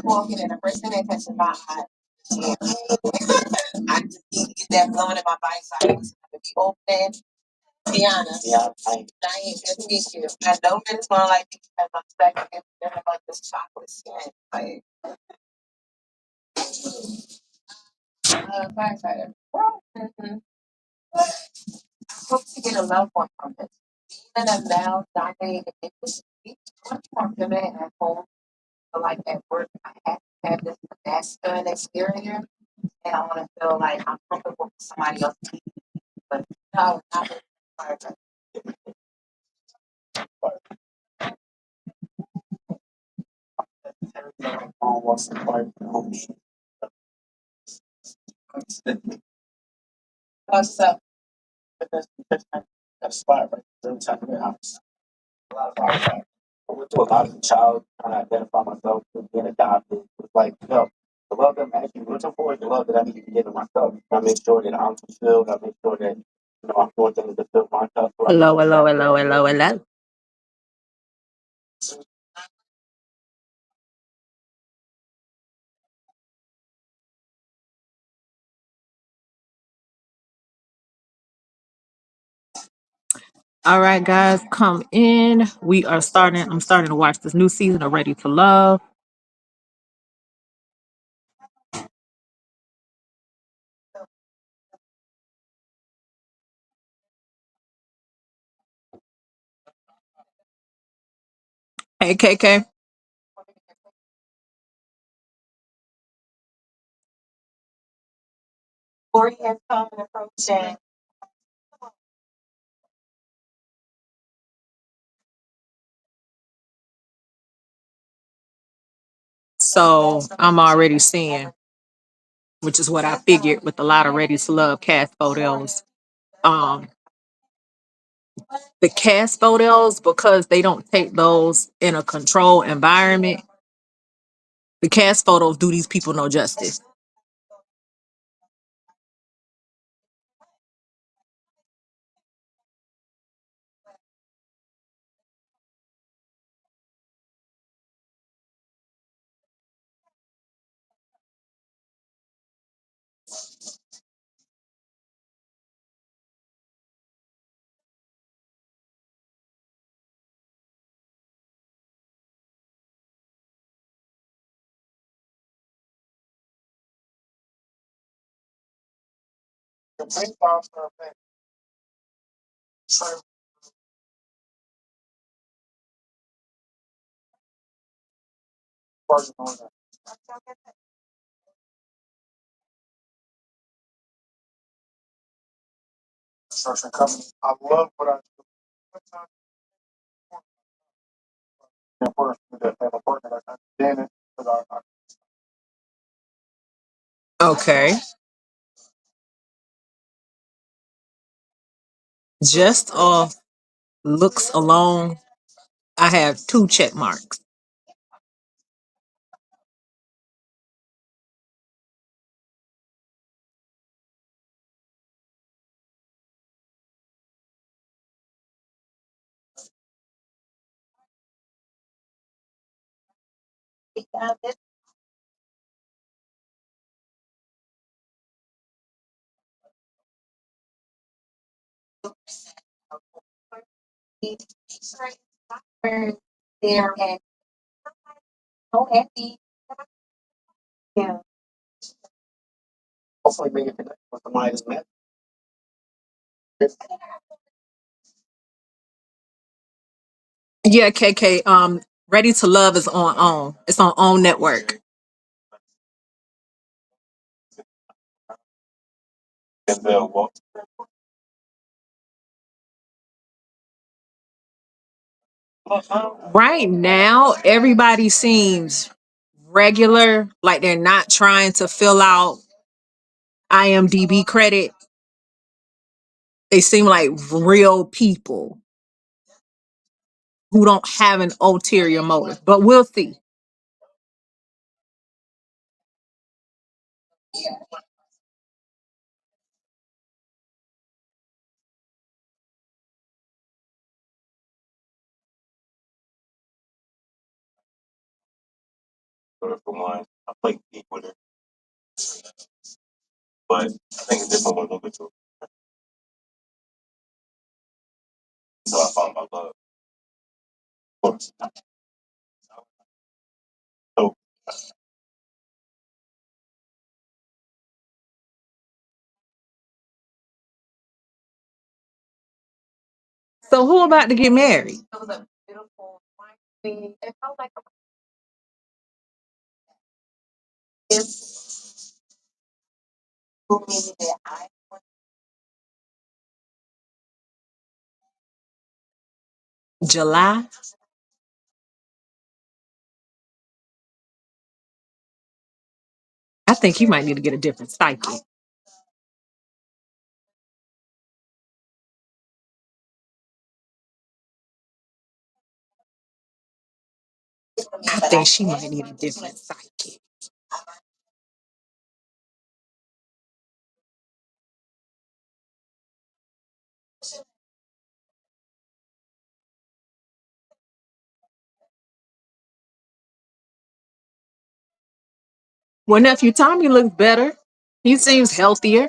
Walking in a person that catches my eye. Yeah. I just need to get that blowing in my bike so I can be open. Be honest. Yeah, I ain't good to meet you. I know men smell like me because I'm stuck in about this chocolate skin. Like, firefighter. Mm-hmm. I hope to get a loved one from this. Even a male dominated industry, much more feminine at home. So like at work, I have to have this masculine exterior, and I want to feel like I'm comfortable with somebody else. But no, not with a firefighter. What's the fight? What's up? That spot right there, every time I house. A lot of firefighters. I went through a lot as a child, trying to identify myself as being adopted. It's like, the love that I'm actually looking for is the love that I need to get in myself. I make sure that I'm fulfilled. I make sure that, I'm doing things to fill myself. Hello, hello, hello, hello, hello. All right, guys, come in. We are starting. I'm starting to watch this new season of Ready to Love. Hey, KK. Corey has come and approaching. So I'm already seeing, which is what I figured with a lot of Ready to Love cast photos. Um, the cast photos, because they don't take those in a controlled environment, the cast photos do these people no justice. Okay. Just off looks alone, I have two check marks. There and so happy. Yeah. Hopefully make it connect with somebody that's met. Yeah, KK. Ready to Love is on OWN. It's on OWN network. Right now, everybody seems regular, like they're not trying to fill out IMDb credit. They seem like real people who don't have an ulterior motive, but we'll see. So who about to get married? It was a beautiful thing. It felt like a kiss who meaning that I July? I think you might need to get a different cycle. I but think she might need a different psyche. Well, nephew Tommy looks better. He seems healthier.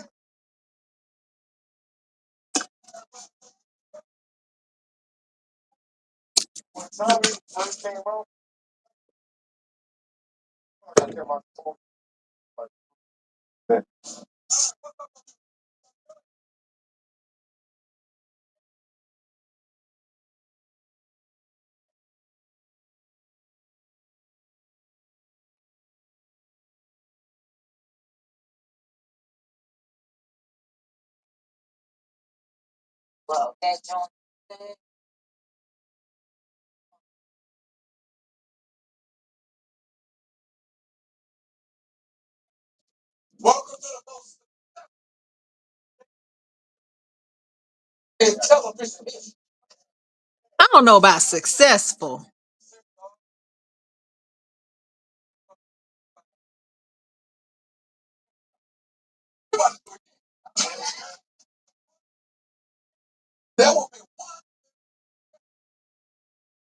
well, that John said, I don't know about successful.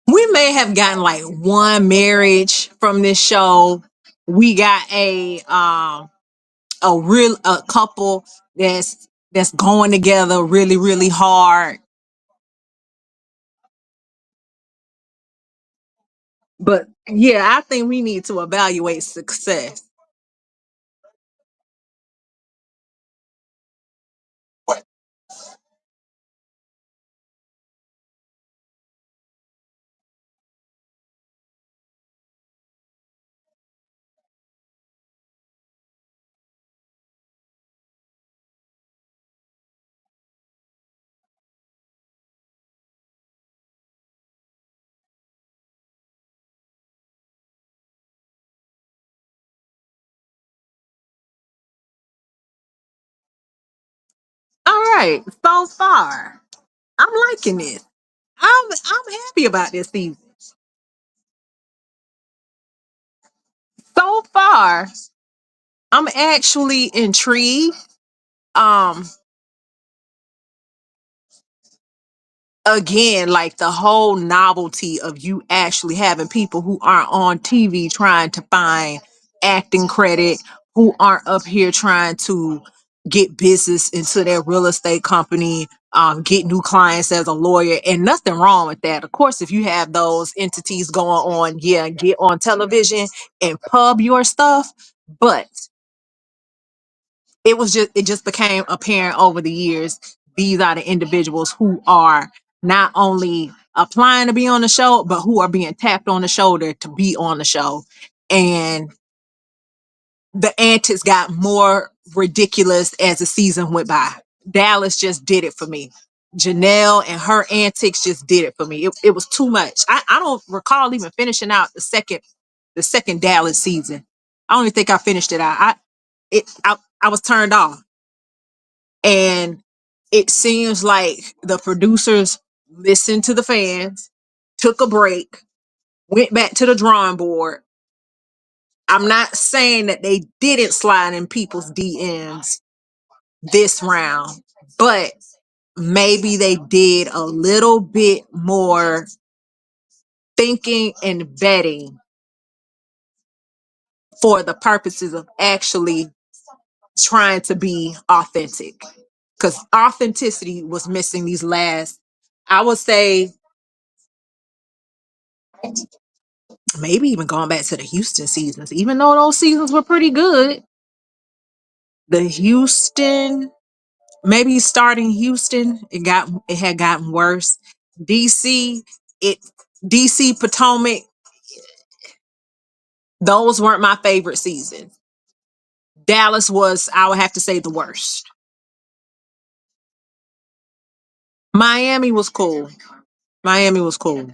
We may have gotten like one marriage from this show. We got a couple that's going together really really hard. But yeah, I think we need to evaluate success. All right, so far I'm liking this. I'm happy about this season. So far, I'm actually intrigued. Um, Again, like the whole novelty of you actually having people who aren't on TV trying to find acting credit, who aren't up here trying to get business into their real estate company, get new clients as a lawyer, and nothing wrong with that. Of course, if you have those entities going on, yeah, get on television and pub your stuff. But it just became apparent over the years these are the individuals who are not only applying to be on the show but who are being tapped on the shoulder to be on the show, and the antics got more ridiculous as the season went by. Dallas just did it for me. Janelle and her antics just did it for me. It was too much. I don't recall even finishing out the second Dallas season. I don't even think I finished it out. I was turned off. And it seems like the producers listened to the fans, took a break, went back to the drawing board. I'm not saying that they didn't slide in people's DMs this round, but maybe they did a little bit more thinking and vetting for the purposes of actually trying to be authentic. Because authenticity was missing these last, I would say, maybe even going back to the Houston seasons, even though those seasons were pretty good. The Houston, maybe starting Houston, it had gotten worse. DC, it DC Potomac, those weren't my favorite seasons. Dallas was, I would have to say, the worst. Miami was cool. Miami was cool.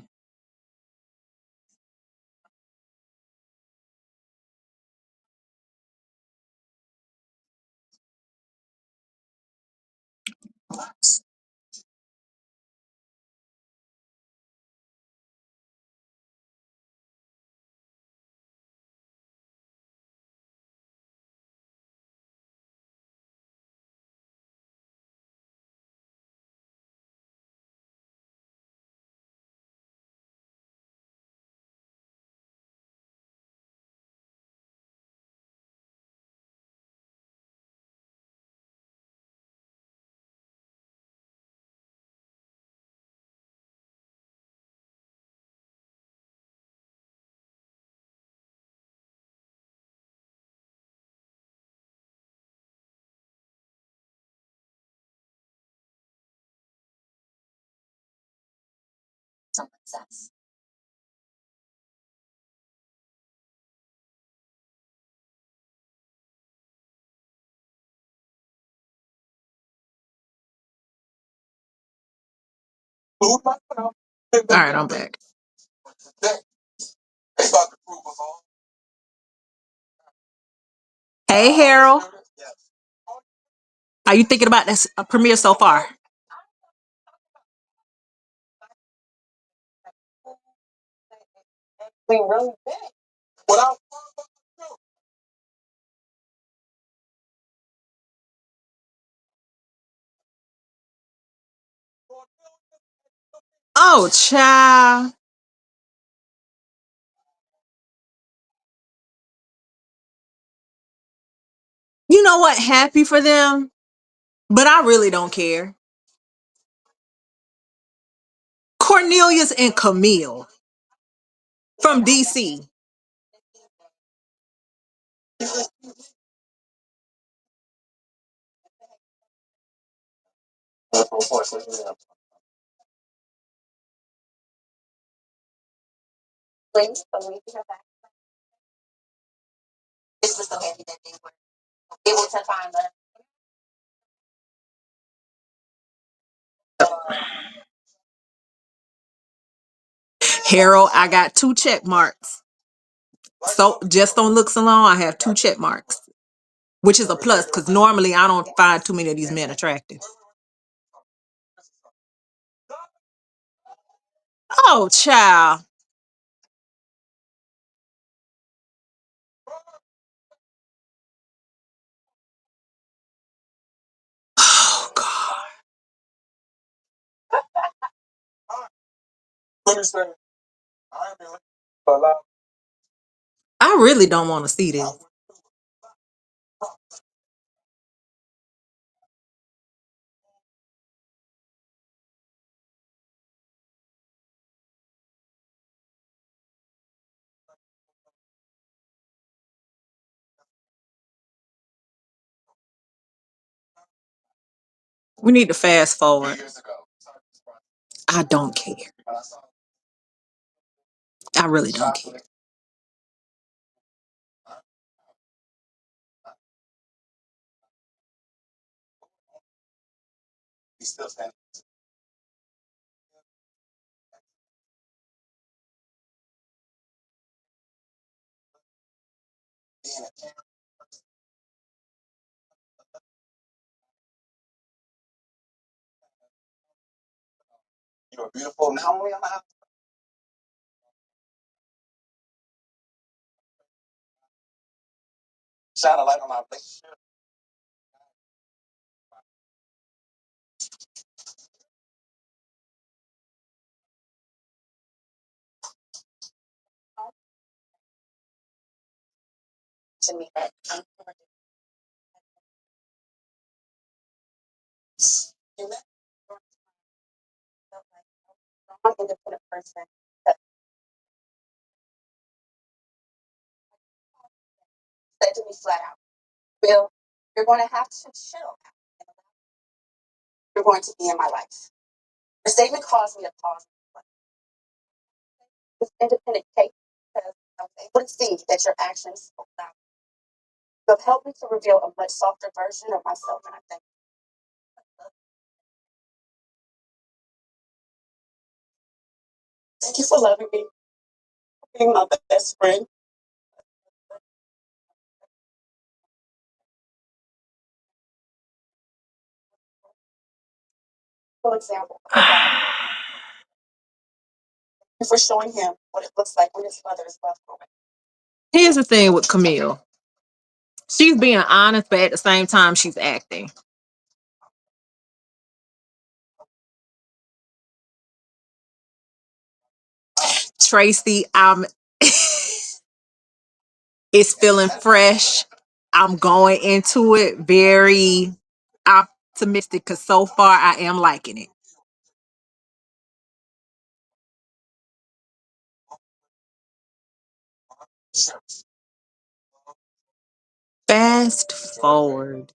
All right, I'm back. Hey, Harold. How you thinking about this premiere so far? Really big. Oh, child. You know what? Happy for them, but I really don't care. Cornelius and Camille from DC. Please, so we can have that. This was so happy that they were able to find us. Harold, I got 2 check marks. So just on looks alone, I have 2 check marks, which is a plus because normally I don't find too many of these men attractive. Oh, child. Oh, God. I really don't want to see this. We need to fast forward. I don't care. I really don't care. to me that I'm an independent person that said to me flat out, Bill, you're going to have to chill. You're going to be in my life. The statement caused me to pause. This independent case because I was able to see that your actions spoke loud. You have helped me to reveal a much softer version of myself, and I thank you for loving me, being my best friend. For example, and for showing him what it looks like when his mother is left away. Here's the thing with Camille. She's being honest, but at the same time, she's acting. Tracy, it's feeling fresh. I'm going into it very optimistic because so far I am liking it. Fast forward.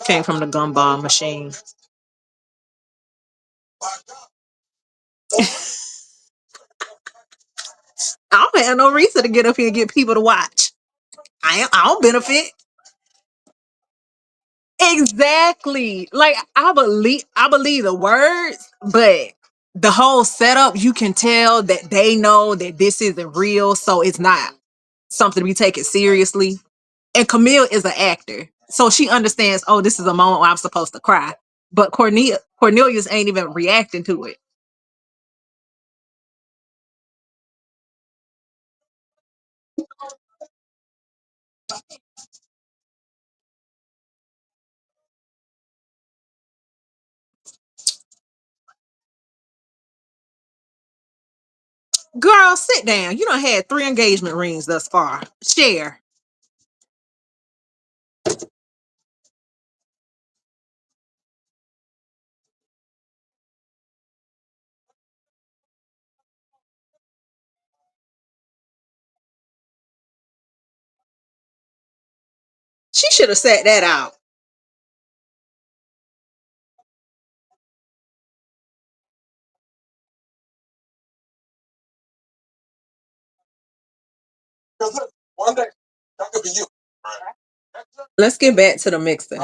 Came from the gumball machine. I don't have no reason to get up here and get people to watch. I don't benefit. Exactly. Like I believe the words, but the whole setup, you can tell that they know that this isn't real, so it's not something to be taken seriously. And Camille is an actor, so she understands. Oh, this is a moment where I'm supposed to cry, but Cornelius ain't even reacting to it. Girl, sit down. You done had 3 engagement rings thus far. Share. She should have sat that out. Let's get back to the mixer.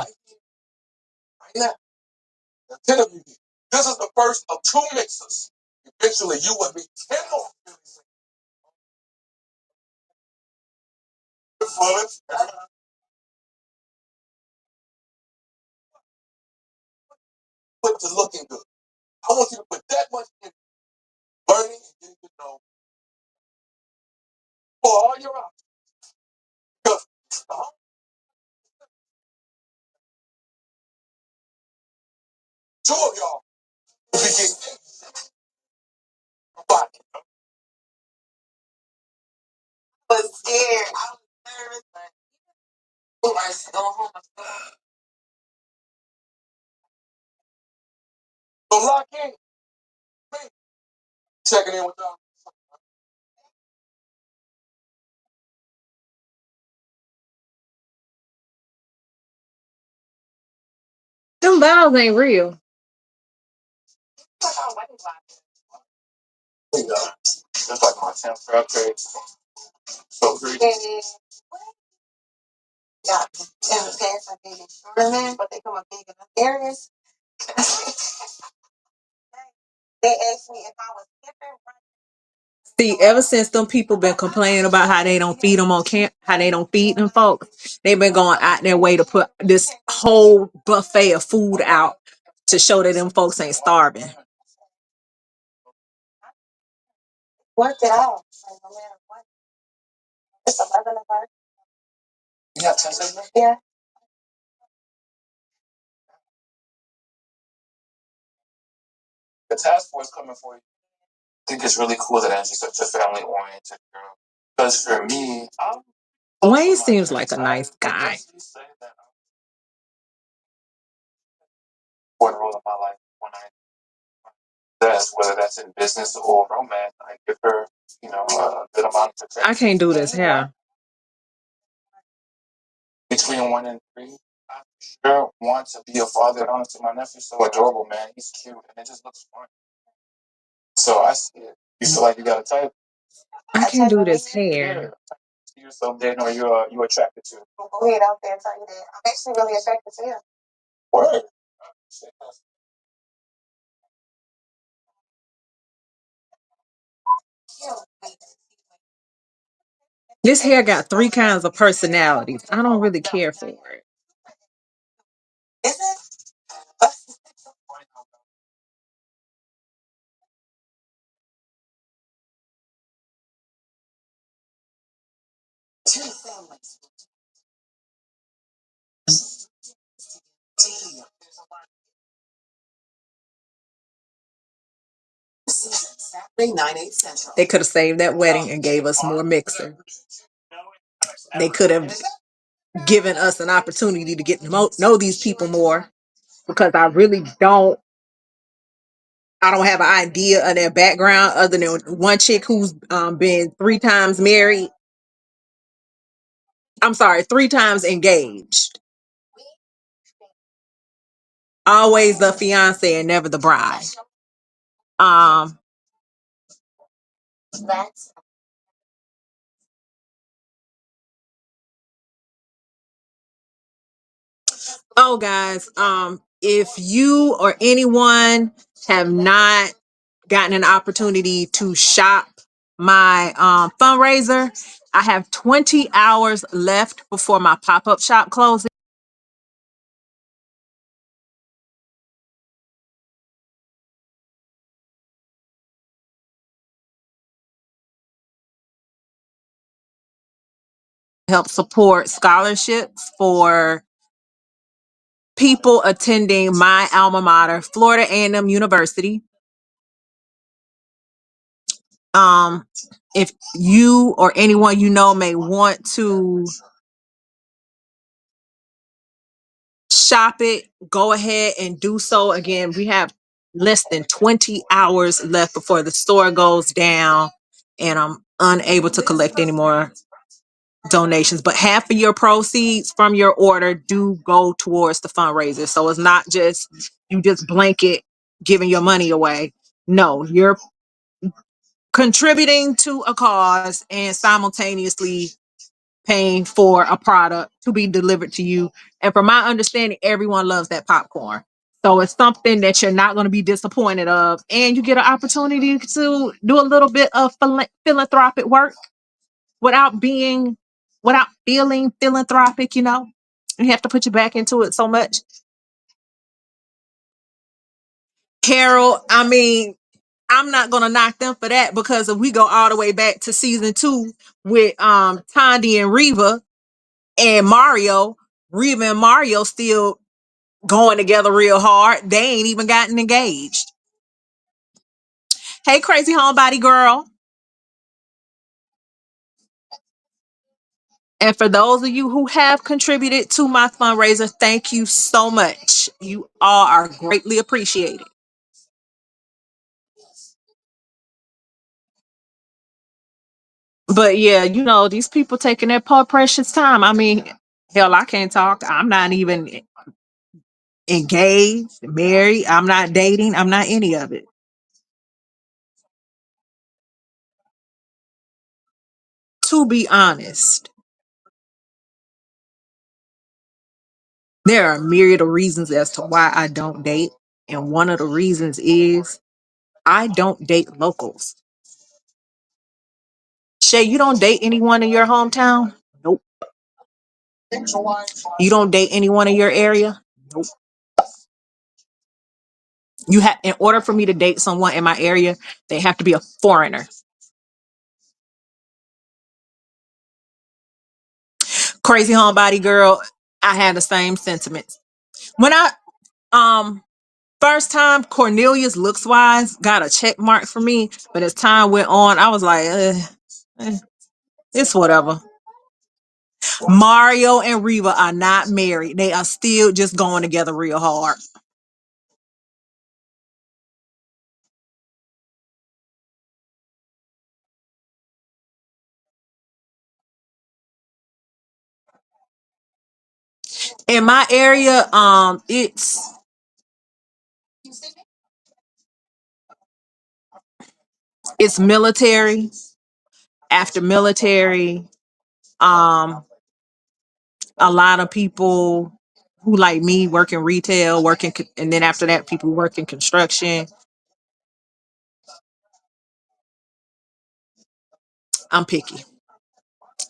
Was scared. I was nervous, but I was go home. Them vows ain't real. Yeah, in the past, I dated shorter men, but they come up big enough areas. They asked me if I was skipping. See, ever since them people been complaining about how they don't feed them on camp, how they don't feed them folks, they've been going out their way to put this whole buffet of food out to show that them folks ain't starving. Work it out. Like, no matter what. It's 11 of us. You got 10 seconds? Yeah. The task force coming for you. I think it's really cool that Angie's such a family oriented girl. Because for me, Wayne seems like a nice guy. For the role of my life, when I that's whether that's in business or romance, I give her, a good amount of protection. I can't do this hair. Between 1 and 3, I sure want to be a father to my nephew. So adorable, man. He's cute and it just looks fun. So I see it. You feel like you got a type? I can't do this hair. Yeah. See yourself dating or you're attracted to? Go ahead out there and tell you that. I'm actually really attracted to him. Word. This hair got 3 kinds of personalities. I don't really care for it. Is it? They could have saved that wedding and gave us more mixer. They could have given us an opportunity to get to know these people more, because I don't have an idea of their background other than one chick who's been 3 times married. I'm sorry, 3 times engaged. Always the fiance and never the bride. Um, oh guys, if you or anyone have not gotten an opportunity to shop my fundraiser, I have 20 hours left before my pop-up shop closes. Help support scholarships for people attending my alma mater, Florida A&M University. Um, if you or anyone you know may want to shop it, go ahead and do so. Again, we have less than 20 hours left before the store goes down, and I'm unable to collect any more donations. But half of your proceeds from your order do go towards the fundraiser. So it's not just you just blanket giving your money away. No, you're contributing to a cause and simultaneously paying for a product to be delivered to you. And from my understanding, everyone loves that popcorn. So it's something that you're not going to be disappointed of. And you get an opportunity to do a little bit of philanthropic work without being, without feeling philanthropic, you know? You have to put your back into it so much. Carol, I mean, I'm not gonna knock them for that, because if we go all the way back to season 2 with Tandy and Reva and Mario, Reva and Mario still going together real hard. They ain't even gotten engaged. Hey, crazy homebody girl. And for those of you who have contributed to my fundraiser, thank you so much. You all are greatly appreciated. But yeah, these people taking their poor precious time. I mean, hell, I can't talk. I'm not even engaged, married. I'm not dating. I'm not any of it. To be honest, there are a myriad of reasons as to why I don't date. And one of the reasons is I don't date locals. Shay, you don't date anyone in your hometown? Nope. You don't date anyone in your area? Nope. You have, in order for me to date someone in my area, they have to be a foreigner. Crazy homebody girl, I had the same sentiments. When I first time Cornelius looks wise got a check mark for me, but as time went on, I was like, it's whatever. Mario and Reva are not married. They are still just going together real hard. In my area, it's military, after military, um, a lot of people who like me work in retail, and then after that, people who work in construction. I'm picky.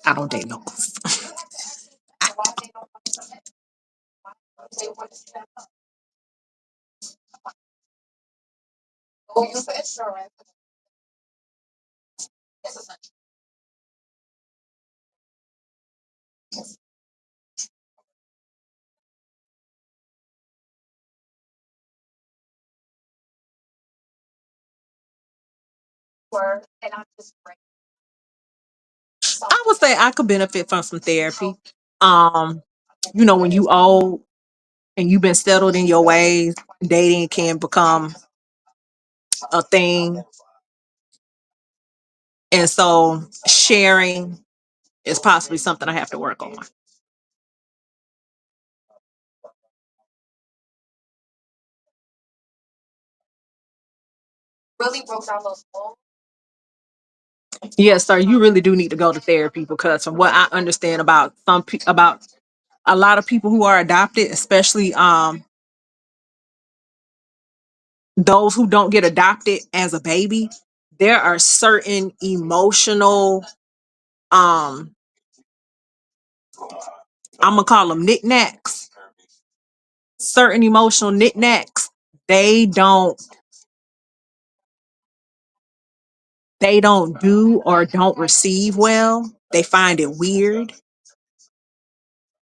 I don't date locals. I would say I could benefit from some therapy. Um, when you old and you've been settled in your ways, dating can become a thing. And so sharing is possibly something I have to work on. Yes, sir. You really do need to go to therapy because from what I understand about about a lot of people who are adopted, especially those who don't get adopted as a baby, there are certain emotional um I'm gonna call them knickknacks, certain emotional knickknacks they don't they don't do or don't receive well. They find it weird.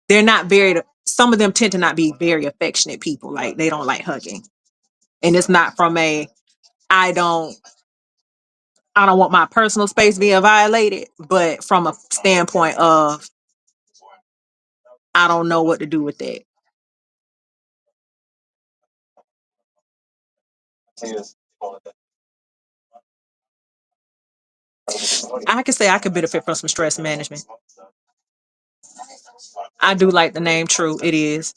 They're not very Some of them tend to not be very affectionate people. Like they don't like hugging. And it's not from a I don't I don't want my personal space being violated, but from a standpoint of I don't know what to do with that. I could say I could benefit from some stress management. I do like the name True. It is.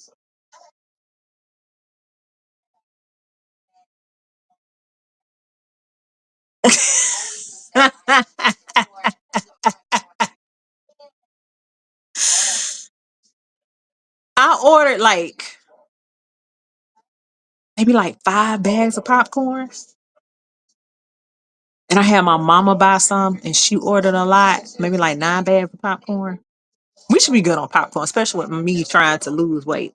I ordered like maybe like 5 bags of popcorn. And I had my mama buy some and she ordered a lot, maybe like 9 bags of popcorn. We should be good on popcorn, especially with me trying to lose weight.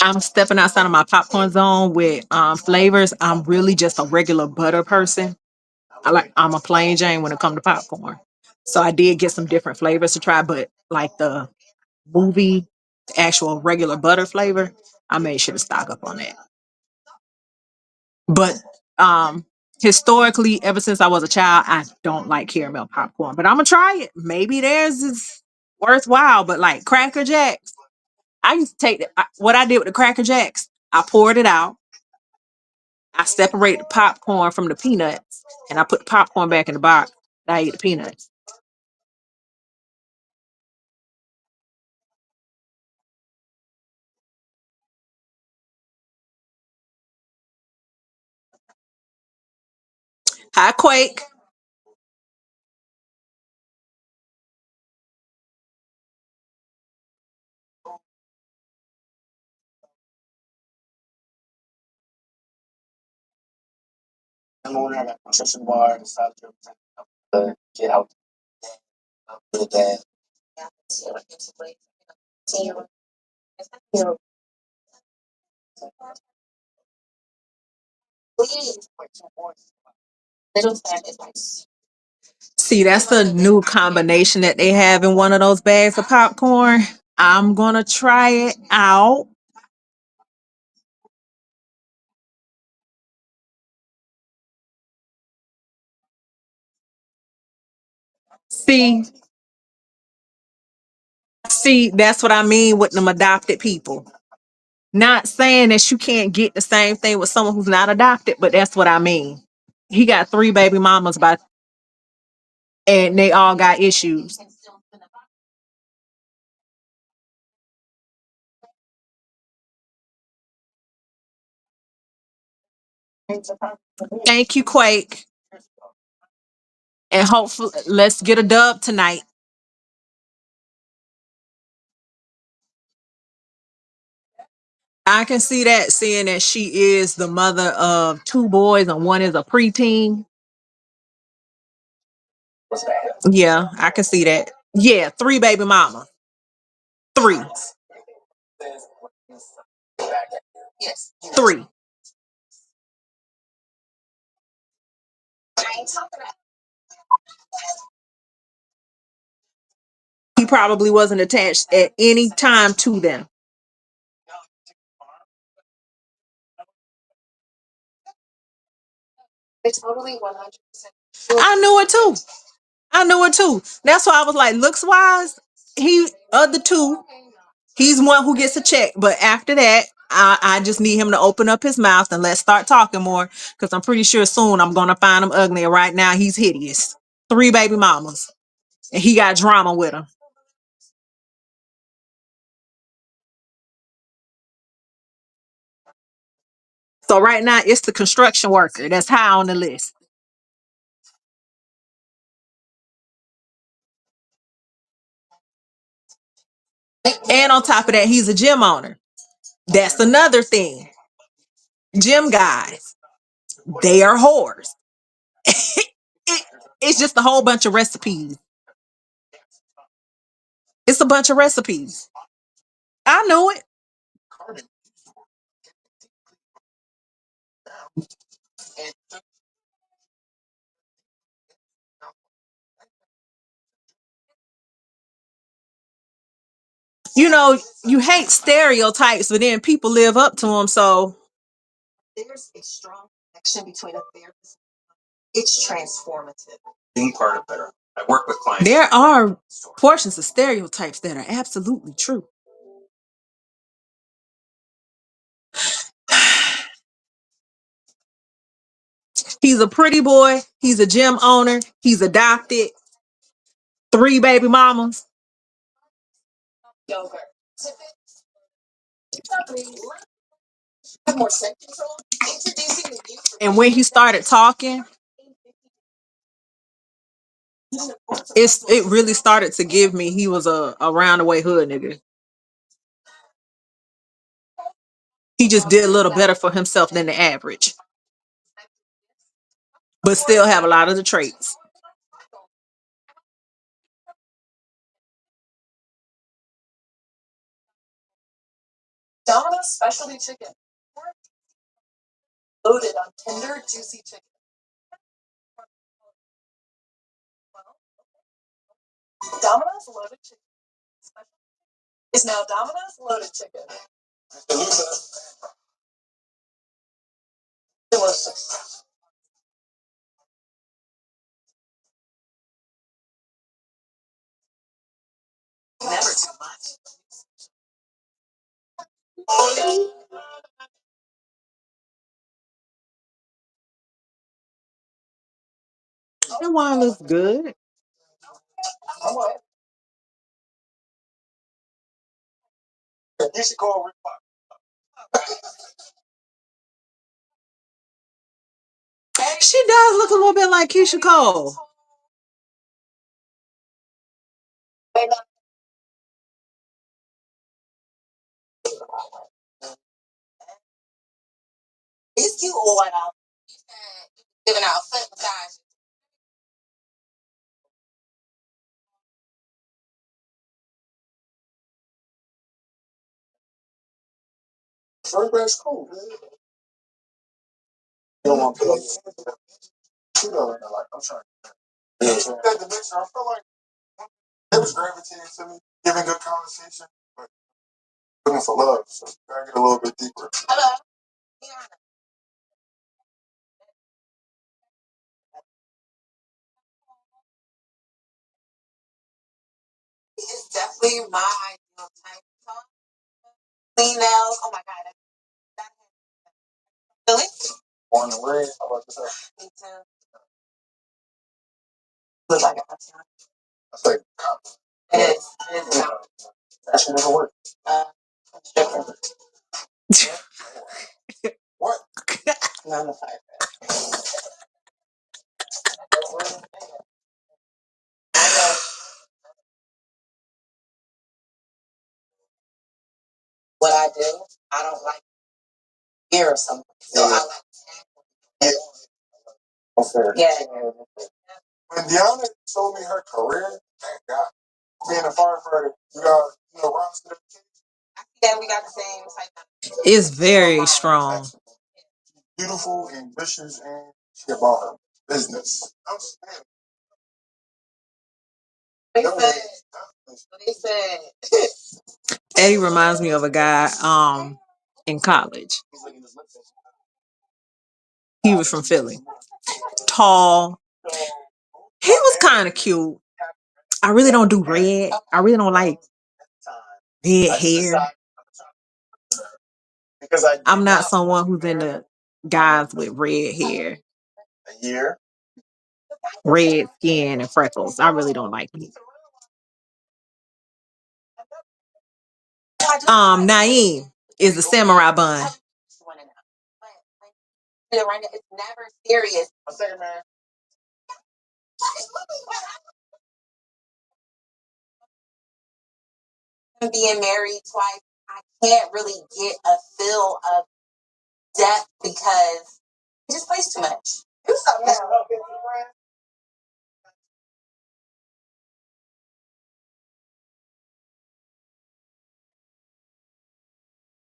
I'm stepping outside of my popcorn zone with flavors. I'm really just a regular butter person. I'm a plain Jane when it comes to popcorn. So I did get some different flavors to try, but like the movie, the actual regular butter flavor, I made sure to stock up on that. But um historically, ever since I was a child, I don't like caramel popcorn. But I'm gonna try it. Maybe theirs is worthwhile. But like Cracker Jacks, I used to what I did with the Cracker Jacks. I poured it out. I separated the popcorn from the peanuts, and I put the popcorn back in the box. And I ate the peanuts. Hi, Quake. See, that's the new combination that they have in one of those bags of popcorn. I'm gonna try it out. See, see, that's what I mean with them adopted people. Not saying that you can't get the same thing with someone who's not adopted, but that's what I mean. He got three baby mamas and they all got issues. Thank you, Quake. And hopefully let's get a dub tonight. I can see that, seeing that she is the mother of two boys and one is a preteen. Yeah, I can see that. Yeah, three baby mama. Three. Three. He probably wasn't attached at any time to them. I knew it too. I knew it too. That's why I was like, looks wise, he of the two, he's one who gets a check. But after that, I just need him to open up his mouth and let's start talking more. Because I'm pretty sure soon I'm gonna find him ugly. And right now he's hideous. Three baby mamas. And he got drama with him. So right now it's the construction worker that's high on the list. And on top of that, he's a gym owner. That's another thing. Gym guys, they are whores. It, it's just a whole bunch of recipes. It's a bunch of recipes. I know it. You know, you hate stereotypes, but then people live up to them. So there are portions of stereotypes that are absolutely true. He's a pretty boy. He's a gym owner. He's adopted. Three baby mamas. And when he started talking, it really started to give me he was a roundaway hood nigga. He just did a little better for himself than the average, but still have a lot of the traits. Domino's specialty chicken. Loaded on tender, juicy chicken. Domino's loaded chicken. Is now Domino's loaded chicken. Delicious. Never too much. That wine looks good. You should call Rick. She does look a little bit like Keisha Cole. It's cute or what out. Giving out foot massage. That's cool. You don't want to play. You know, like I'm trying. Yeah. That the mixer, I feel like it was gravitating to me, giving good conversation, but looking for love. So gotta get a little bit deeper. Hello. It's definitely my ideal type of song. Clean nails. Oh my god. Really? Born and raised. How about yourself? Me too. Look like a hot. That's like it is. It is. That should never work. Stripper. What? No, I'm a fire. What I do, I don't like fear of something. So I like to. Yeah. When Deanna told me her career, thank God. Being a firefighter, you got, rounds to the yeah, we got the same type. It's very strong. Beautiful, ambitious, and she about her business. They said. Eddie reminds me of a guy in college. He was from Philly. Tall. He was kind of cute. I really don't do red. I really don't like red hair. I'm not someone who's into guys with red hair, red skin, and freckles. I really don't like it. Naeem is the samurai bun. It's never serious. Being married twice, I can't really get a feel of depth because it just plays too much. Do something else.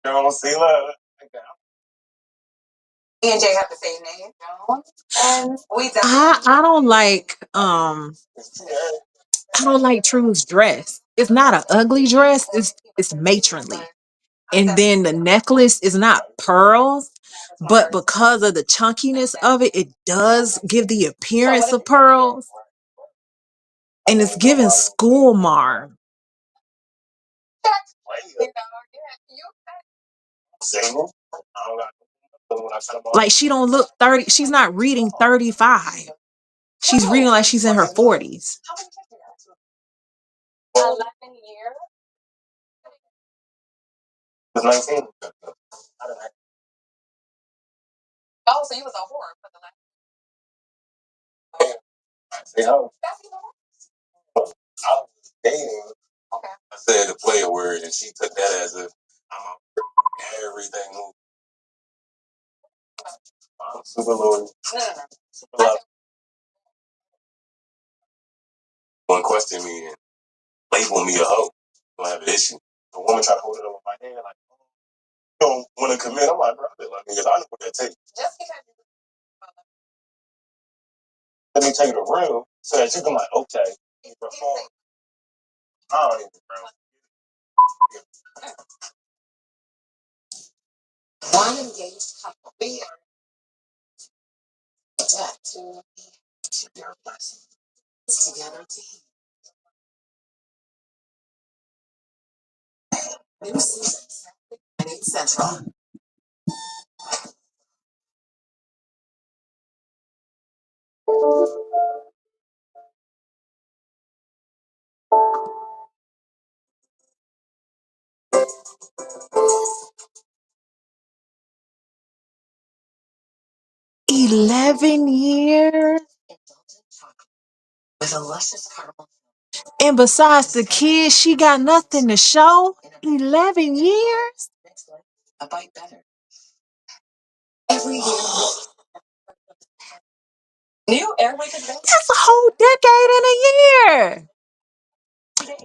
You don't see love. Me and Jay have the same name. And we I don't like True's dress. It's not an ugly dress. It's matronly. And then the necklace is not pearls, but because of the chunkiness of it, it does give the appearance of pearls. And it's giving school marm. Like she don't look 30. She's not reading 35. She's reading like she's in her 40s. 11 years. 19. Oh, so you was a whore for the last. See how? I was dating. Okay. I said the play a word, and she took that as if I'm everything. I'm super loyal. No. Super loyal. One question me and label me a hoe. Don't have an issue. The woman try to hold it over my head like. don't want to commit. I'm like, bro, I feel like niggas. I know what that takes. Just because let me take you to room so that you can like, okay, perform. I don't even know. One engaged couple. We are to your blessing. Together to new season. And it's central. 11 years. With a luscious caramel. And besides the kids, she got nothing to show. 11 years? A bite better. Every year. New Airwick Adventure. That's a whole decade in a year.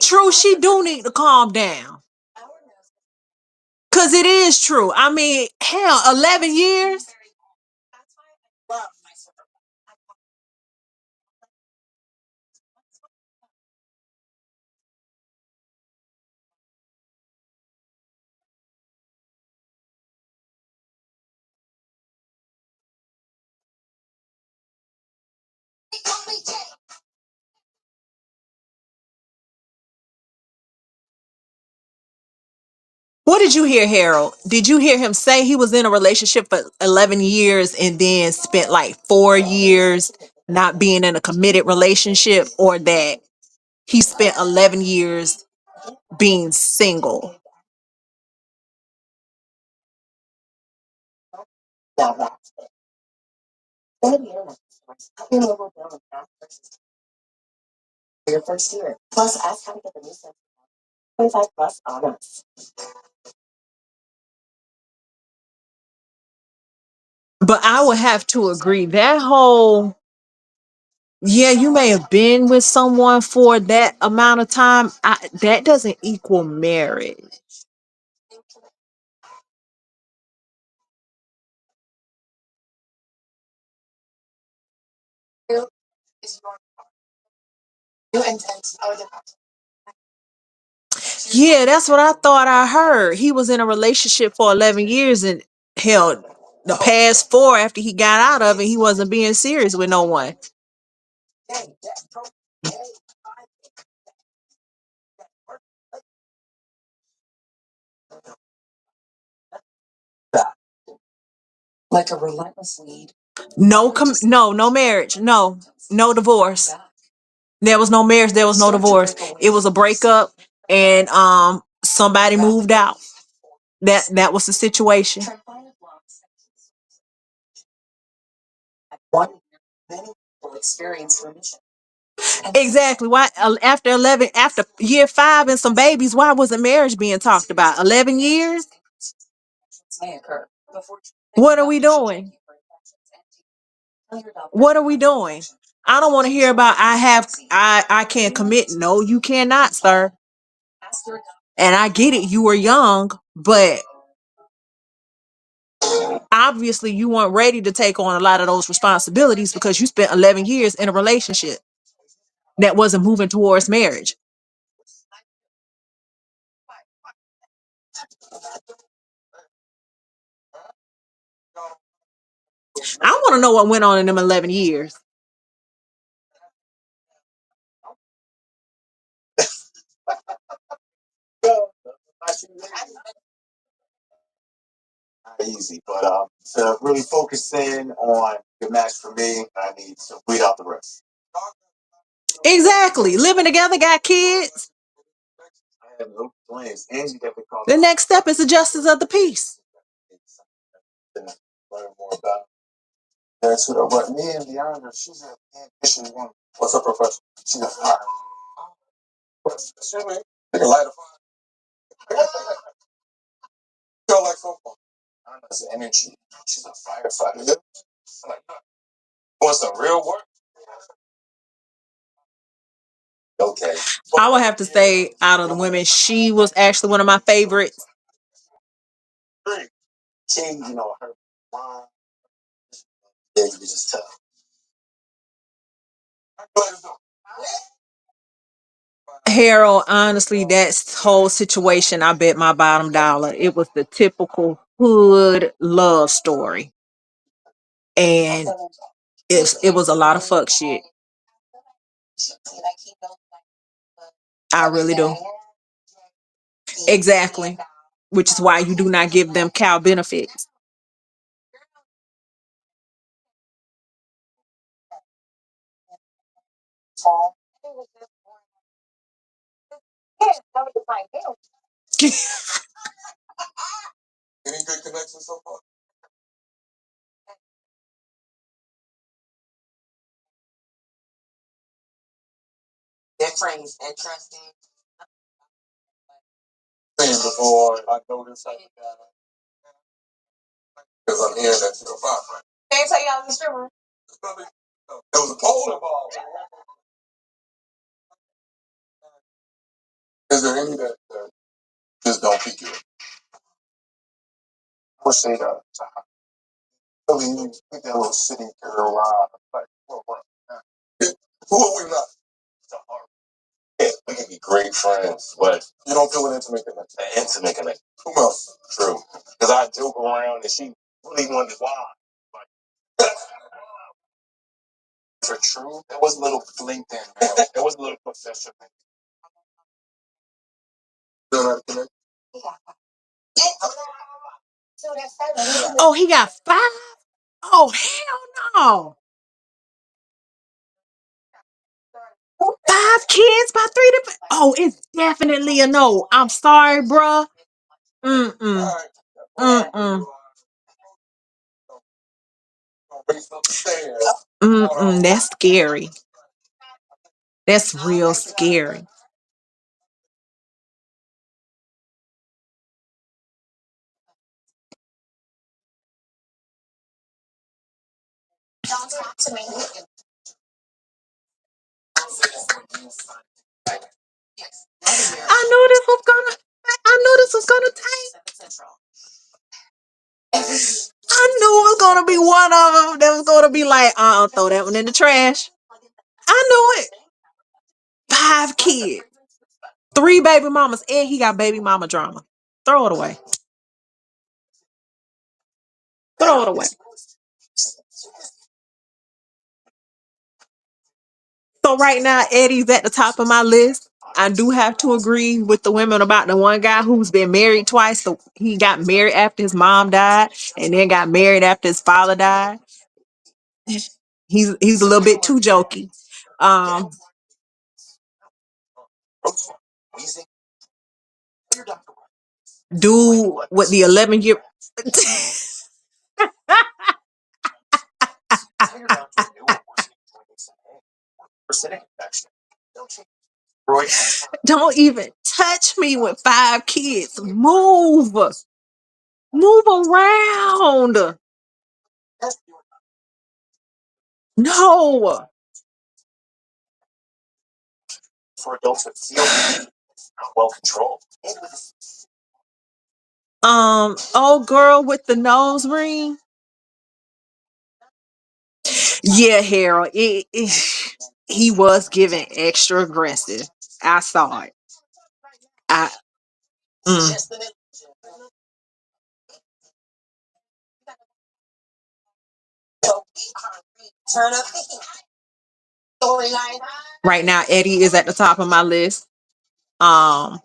True, she do need to calm down. Cause it is true. I mean, hell, 11 years. What did you hear, Harold? Did you hear him say he was in a relationship for 11 years and then spent like 4 years not being in a committed relationship, or that he spent 11 years being single? Your first year. Plus, ask how to get the new 25 plus on us. But I would have to agree that whole, yeah, you may have been with someone for that amount of time. That doesn't equal marriage. Yeah, that's what I thought I heard. He was in a relationship for 11 years and held the past four after he got out of it. He wasn't being serious with no one. Like a relentless lead. No marriage. No divorce. There was no marriage, there was no divorce. It was a breakup, and somebody moved out. That was the situation. Exactly. Why after 11, after year 5 and some babies, why wasn't marriage being talked about? 11 years? What are we doing? What are we doing? I don't want to hear about I can't commit. No, you cannot, sir. And I get it, you were young, but obviously you weren't ready to take on a lot of those responsibilities because you spent 11 years in a relationship that wasn't moving towards marriage. I want to know what went on in them 11 years. Easy, but to really focus in on the match for me, I need to weed out the rest. Exactly. Living together, got kids. I have no plans. Angie definitely called. The next step is the justice of the peace. Learn more about. That's what me and Deandra, she's an ambitious woman. What's up, professor? She's a fire. Excuse me. Take a light of fire. Feel like football. Anna's energy. She's a firefighter. Yeah. Like, want some real work? Okay. I would have to say, out of the women, she was actually one of my favorites. Harold, honestly, that whole situation, I bet my bottom dollar. It was the typical hood love story. And it was a lot of fuck shit. I really do. Exactly. Which is why you do not give them cow benefits. Oh, he got five? Oh, hell no. Five kids by three different. Oh, it's definitely a no. I'm sorry, bruh. Mm-mm. Mm-mm. Mm-mm. That's scary. That's real scary. I knew this was gonna. I knew this was gonna take. I knew it was gonna be one of them that was gonna be like, throw that one in the trash. I knew it. Five kids, three baby mamas, and he got baby mama drama. Throw it away. Throw it away. So right now, Eddie's at the top of my list. I do have to agree with the women about the one guy who's been married twice. So he got married after his mom died, and then got married after his father died. He's a little bit too jokey. Um, do what the 11-year. Don't even touch me with five kids. Move around. No. Old girl with the nose ring. Yeah, Harold. He was giving extra aggressive. I saw it. I mm. Right now, Eddie is at the top of my list. Um,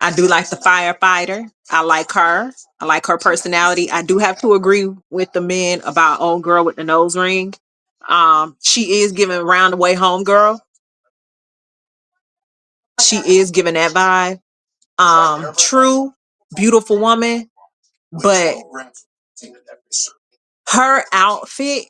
I do like the firefighter. I like her. I like her personality. I do have to agree with the men about old girl with the nose ring. She is giving roundaway home girl. She is giving that vibe. True, beautiful woman, but her outfit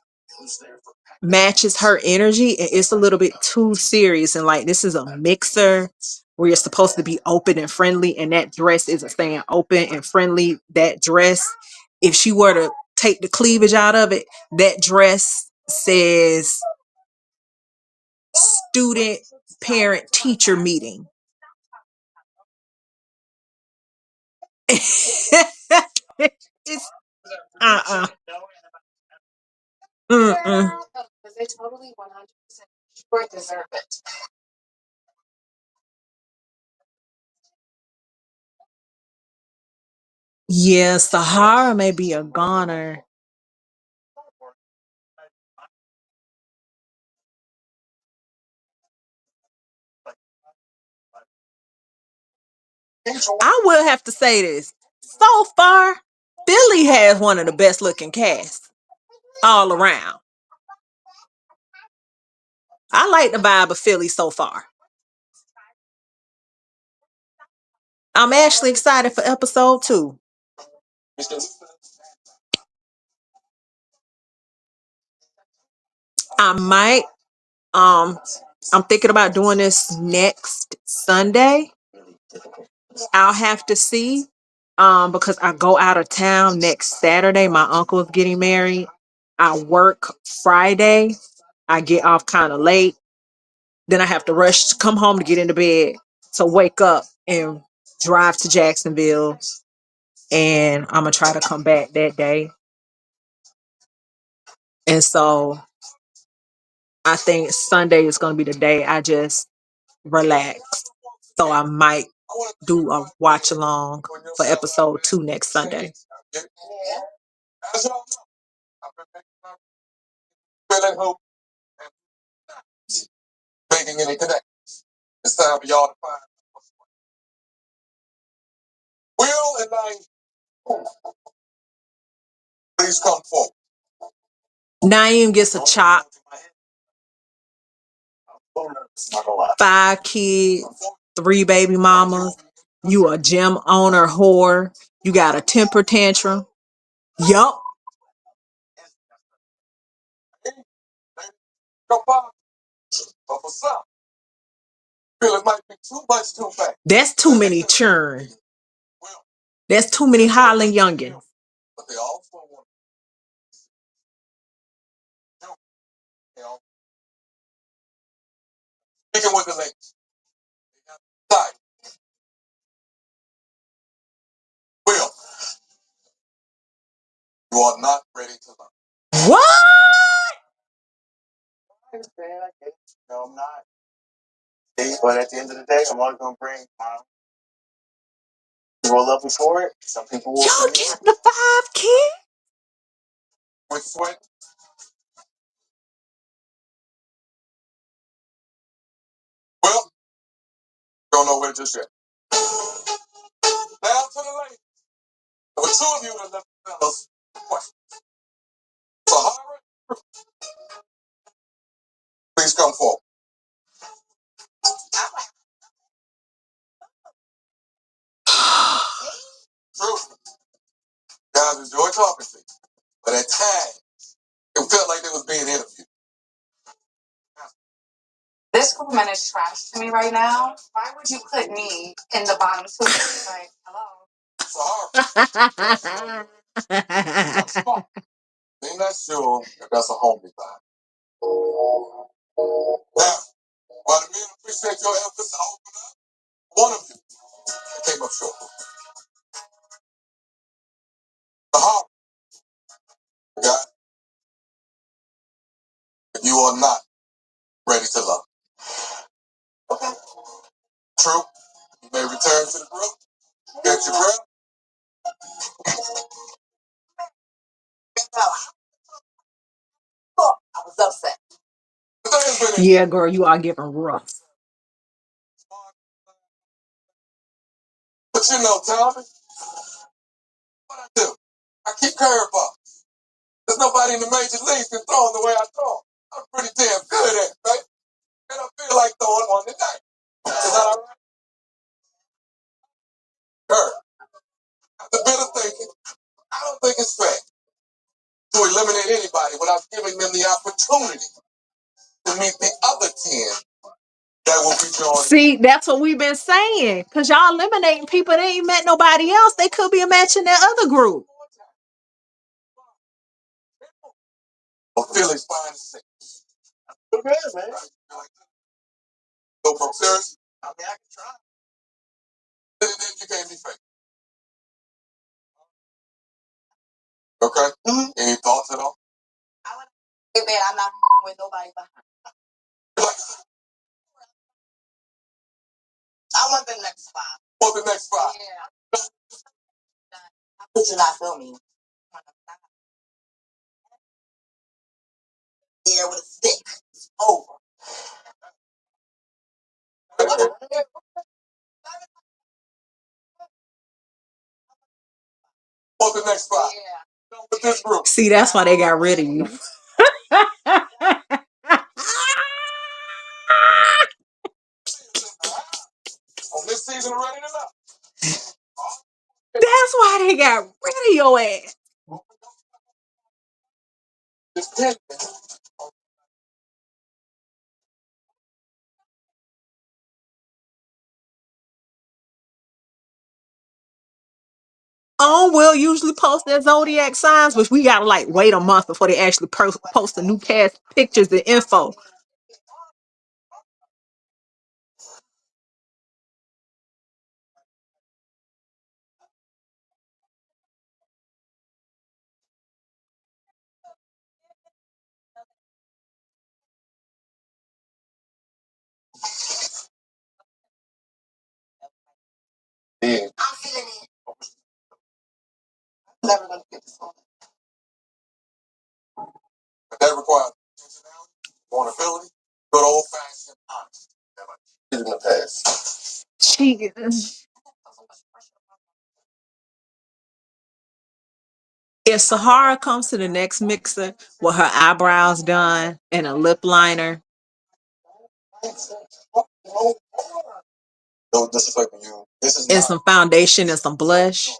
matches her energy and it's a little bit too serious. And like, this is a mixer where you're supposed to be open and friendly, and that dress isn't staying open and friendly. That dress, if she were to take the cleavage out of it, that dress says student parent teacher meeting. It's uh-uh. Mm-mm. Because they totally 100% sure deserve it. Yeah, Sahara may be a goner. I will have to say this. So far, Philly has one of the best looking casts all around. I like the vibe of Philly so far. I'm actually excited for episode 2. I might I'm thinking about doing this next Sunday. I'll have to see. Because I go out of town next Saturday. My uncle is getting married. I work Friday. I get off kind of late. Then I have to rush to come home to get into bed to wake up and drive to Jacksonville. And I'm gonna try to come back that day. And so I think Sunday is gonna be the day I just relax. So I might do a watch along for episode 2 next Sunday. Making any connection. It's time for y'all to find Will and I. Please come forward. Naeem gets a chop. 5 kids, 3 baby mamas. You a gym owner whore. You got a temper tantrum. Yup. That's too many churn. That's too many hollering youngins. Speaking with the ladies. Will, you are not ready to learn. What? No, I'm not. But at the end of the day, I'm only gonna bring people will love me for it. Some people will. Y'all get the 5 kids with sweat. Well, don't know where just yet. Now to the ladies. There were 2 of you that left the fellas questions. Sahara, please come forward. True. Guys enjoy talking to you. But at times, it felt like they was being interviewed. This woman is trash to me right now. Why would you put me in the bottom 2? Like, hello. Sahara. I'm not sure if that's a homely vibe. Now, while the men appreciate your efforts to open up, one of you came up short. Sahara, God, if you are not ready to love. Okay. True. You may return to the group, get your breath. I was upset. Yeah, girl, you are getting rough. But you know, Tommy, what I do? I keep curveballs. There's nobody in the major leagues can throw the way I throw. I'm pretty damn good at it, right? And I feel like throwing one today. Is that all right? Curve. After better thinking, I don't think it's fair to eliminate anybody without giving them the opportunity to meet the other 10 that will be joining. See, that's what we've been saying. Because y'all eliminating people that ain't met nobody else. They could be a match in that other group. Well, Philly's fine to say. Good, man. So, from serious, I mean, I can try. Then you can't be fake. Okay. Any thoughts at all? I want to say, man, I'm not with nobody behind. I want the next spot. Want the next spot? Yeah. But you're not filming. Yeah, with a stick. It's over. Want the next spot? Yeah. With this group. See, that's why they got rid of you. On this season already enough. That's why they got rid of your ass. Will usually post their zodiac signs, which we gotta like wait a month before they actually post the new cast pictures and info. Yeah. I'm feeling it. I'm never gonna get this on. But that requires vulnerability, good old fashioned honesty. In the past. She If Sahara comes to the next mixer with her eyebrows done and a lip liner No disrespect to you. This is and not some foundation and some blush,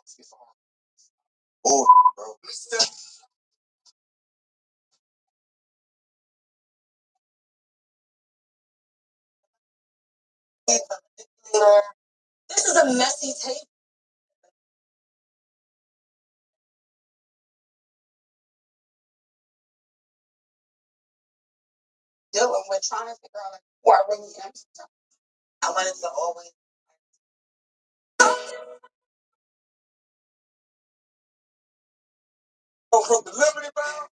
oh, bro. This is a messy tape. Dealing with trying to figure out like who I really am. I wanted to always go from the Liberty Bound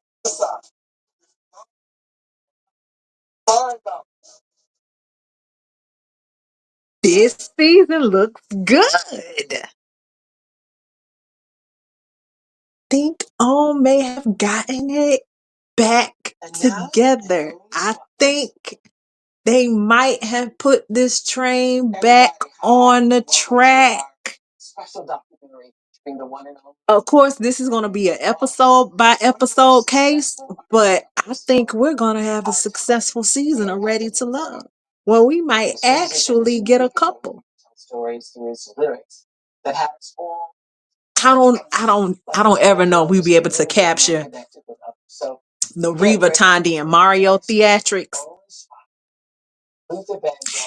to the side. Find out. this season looks good. Think On may have gotten it back together. I think they might have put this train back on the track. Special documentary being the one and only. Of course, this is going to be an episode by episode case, but I think we're going to have a successful season of Ready to Love. Well, we might actually get a couple. Stories through his lyrics that happens all I don't ever know if we'll be able to capture the Reva, Tondi, and Mario theatrics.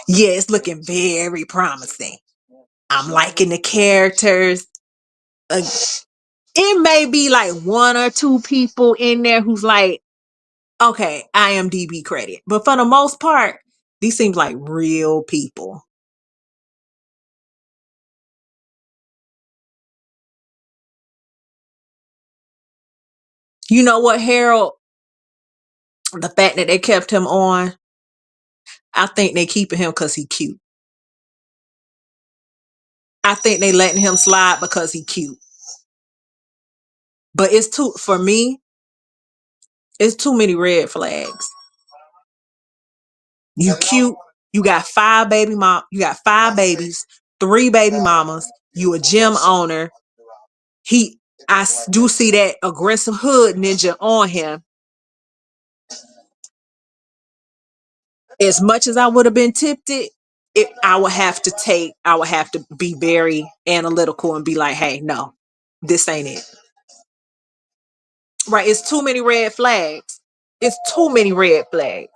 Yeah, it's looking very promising. I'm liking the characters. It may be like one or two people in there who's like, okay, IMDb credit. But for the most part, these seem like real people. You know what, Harold? The fact that they kept him on, I think they keeping him because he cute. I think they letting him slide because he cute. But for me, it's too many red flags. You cute. You got you got 5 babies, 3 baby mamas. You a gym owner. I do see that aggressive hood ninja on him. As much as I would have been tempted, I would have to be very analytical and be like, hey, no, this ain't it. Right? It's too many red flags. It's too many red flags.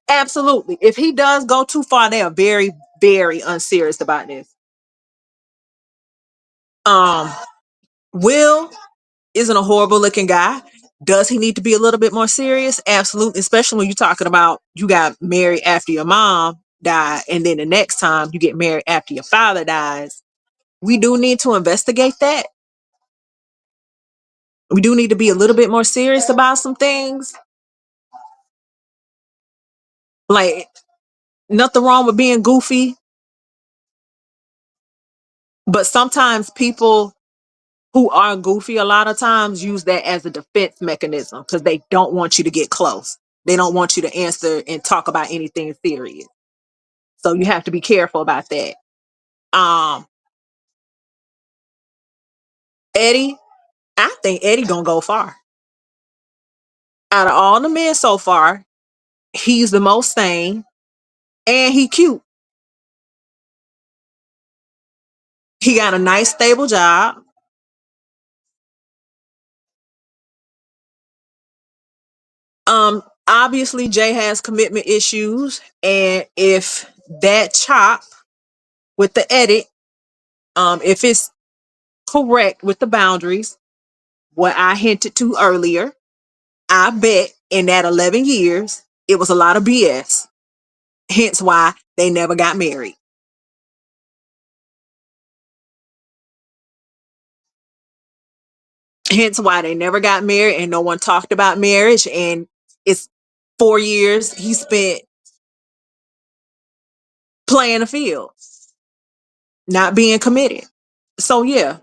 Absolutely. If he does go too far, they are very, very unserious about this. Um, Will isn't a horrible looking guy. Does he need to be a little bit more serious? Absolutely. Especially when you're talking about you got married after your mom died, and then the next time you get married after your father dies. we do need to investigate that. We do need to be a little bit more serious about some things. Like, nothing wrong with being goofy, but sometimes people who are goofy a lot of times use that as a defense mechanism because they don't want you to get close. They don't want you to answer and talk about anything serious. So you have to be careful about that. Um, Eddie, I think Eddie gonna go far. Out of all the men so far, he's the most sane and he cute. He got a nice stable job. Obviously Jay has commitment issues, and if that chop with the edit, if it's correct with the boundaries, what I hinted to earlier, I bet in that 11 years, it was a lot of BS. Hence why they never got married. Hence why they never got married and no one talked about marriage. And it's 4 years he spent playing the field, not being committed. So yeah,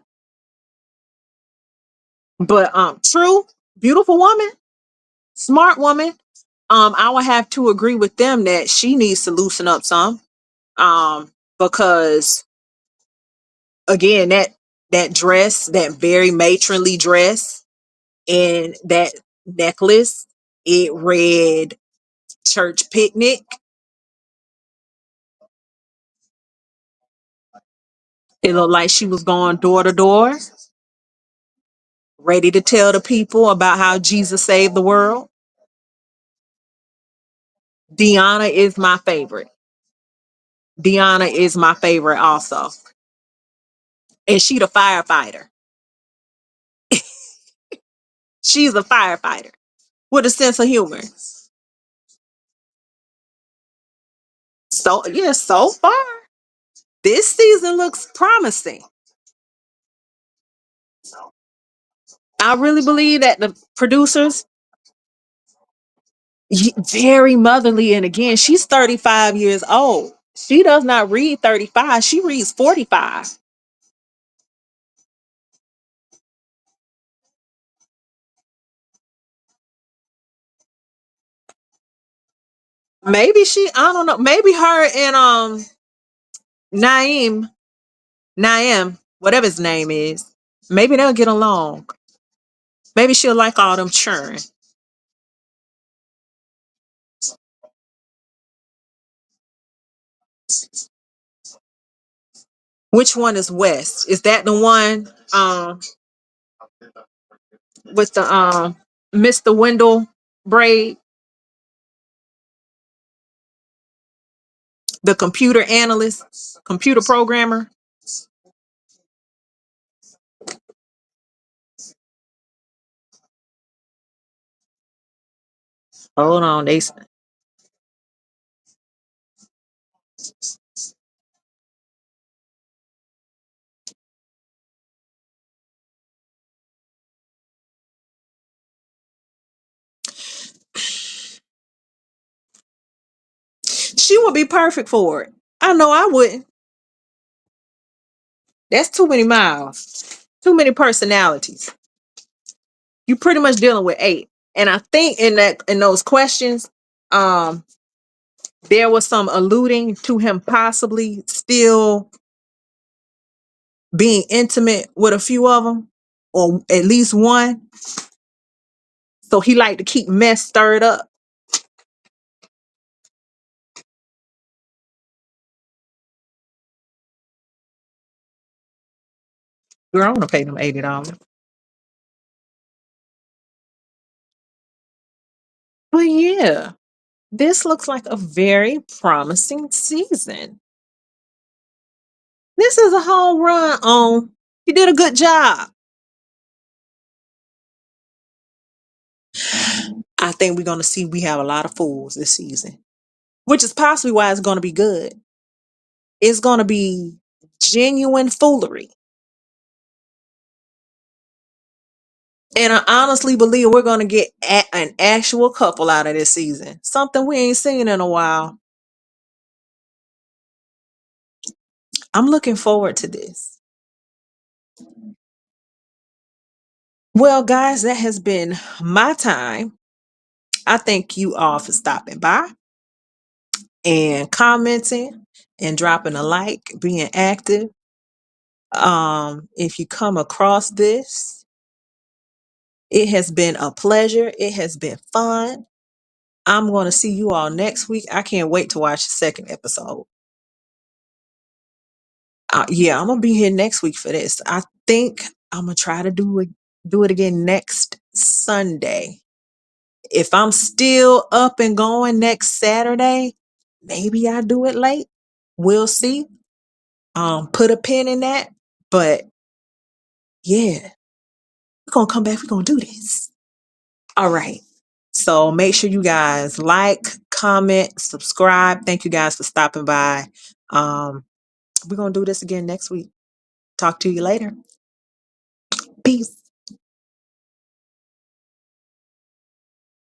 but true, beautiful woman, smart woman. I would have to agree with them that she needs to loosen up some. Because again, that dress, that very matronly dress, and that necklace, it read church picnic. It looked like she was going door to door, ready to tell the people about how Jesus saved the world. Deanna is my favorite. Deanna is my favorite also. And she the firefighter. She's a firefighter with a sense of humor. So yeah, so far, this season looks promising. I really believe that the producers, very motherly, and again, she's 35 years old. She does not read 35, she reads 45. Maybe I don't know, maybe her and Naeem, Naim, whatever his name is, maybe they'll get along. Maybe she'll like all them churn. Which one is West? Is that the one with the Mr. Wendell braid, the computer analyst, computer programmer? Hold on, she would be perfect for it. I know I wouldn't. That's too many miles, too many personalities. You pretty much dealing with eight. And I think in those questions, um, there was some alluding to him possibly still being intimate with a few of them, or at least one. So he liked to keep mess stirred up. Girl, I want to pay them $80. But yeah, this looks like a very promising season. This is a home run on. You did a good job. I think we're going to see we have a lot of fools this season, which is possibly why it's going to be good. It's going to be genuine foolery. And I honestly believe we're going to get an actual couple out of this season. Something we ain't seen in a while. I'm looking forward to this. Well, guys, that has been my time. I thank you all for stopping by and commenting and dropping a like, being active. If you come across this, it has been a pleasure. It has been fun. I'm going to see you all next week. I can't wait to watch the second episode. Yeah, I'm gonna be here next week for this. I think I'm gonna try to do it again next Sunday. If I'm still up and going next Saturday, maybe I do it late. We'll see. Put a pin in that. But yeah, we're gonna come back. We're gonna do this. All right. So make sure you guys like, comment, subscribe. Thank you guys for stopping by. We're gonna do this again next week. Talk to you later. Peace.